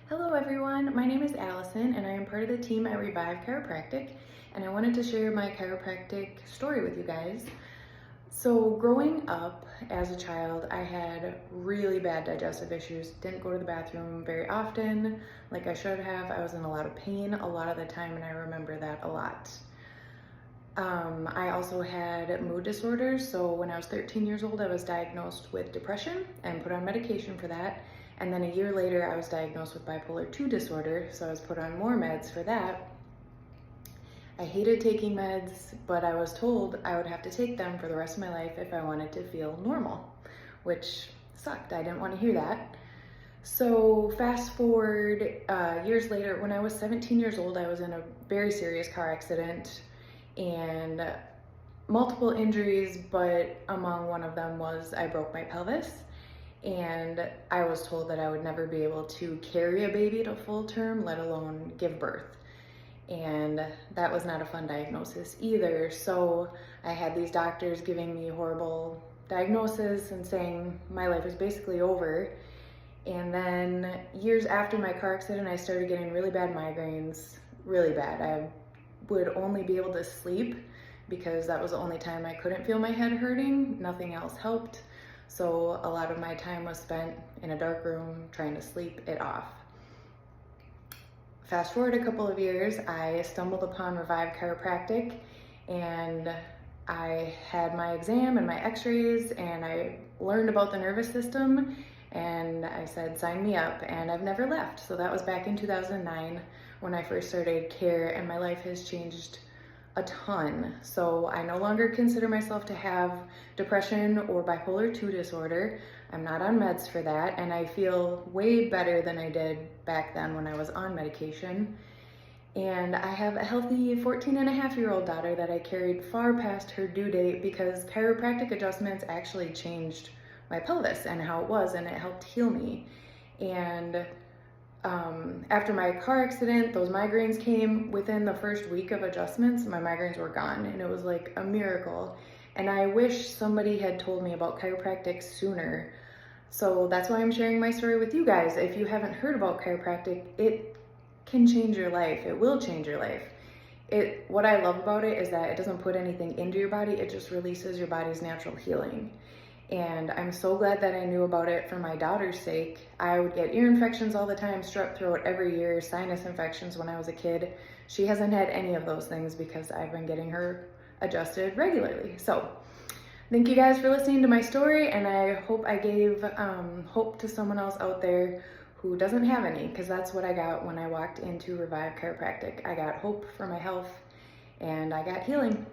Hello everyone, my name is Allison and I am part of the team at Revive Chiropractic, and I wanted to share my chiropractic story with you guys. So growing up as a child, I had really bad digestive issues, didn't go to the bathroom very often like I should have. I was in a lot of pain a lot of the time, and I remember that a lot. I also had mood disorders, so when I was 13 years old, I was diagnosed with depression and put on medication for that. And then a year later, I was diagnosed with bipolar 2 disorder, so I was put on more meds for that. I hated taking meds, but I was told I would have to take them for the rest of my life if I wanted to feel normal, which sucked. I didn't want to hear that. So fast forward years later, when I was 17 years old, I was in a very serious car accident and multiple injuries, but among one of them was I broke my pelvis, and I was told that I would never be able to carry a baby to full term, let alone give birth. And that was not a fun diagnosis either. So I had these doctors giving me horrible diagnosis and saying my life was basically over. And then years after my car accident, I started getting really bad migraines, really bad. I would only be able to sleep because that was the only time I couldn't feel my head hurting. Nothing else helped. So a lot of my time was spent in a dark room trying to sleep it off. Fast forward a couple of years, I stumbled upon Revive Chiropractic, and I had my exam and my x-rays, and I learned about the nervous system, and I said, sign me up, and I've never left. So that was back in 2009 when I first started care, and my life has changed a ton. So I no longer consider myself to have depression or bipolar 2 disorder. I'm not on meds for that, and I feel way better than I did back then when I was on medication. And I have a healthy 14-and-a-half-year-old daughter that I carried far past her due date because chiropractic adjustments actually changed my pelvis and how it was, and it helped heal me. And after my car accident, those migraines came within the first week of adjustments. My migraines were gone, and it was like a miracle. And I wish somebody had told me about chiropractic sooner. So that's why I'm sharing my story with you guys. If you haven't heard about chiropractic, it can change your life. It will change your life. What I love about it is that it doesn't put anything into your body. It just releases your body's natural healing. And I'm so glad that I knew about it for my daughter's sake. I would get ear infections all the time, strep throat every year, sinus infections when I was a kid. She hasn't had any of those things because I've been getting her adjusted regularly. So thank you guys for listening to my story, and I hope I gave hope to someone else out there who doesn't have any, because that's what I got when I walked into Revive Chiropractic. I got hope for my health, and I got healing.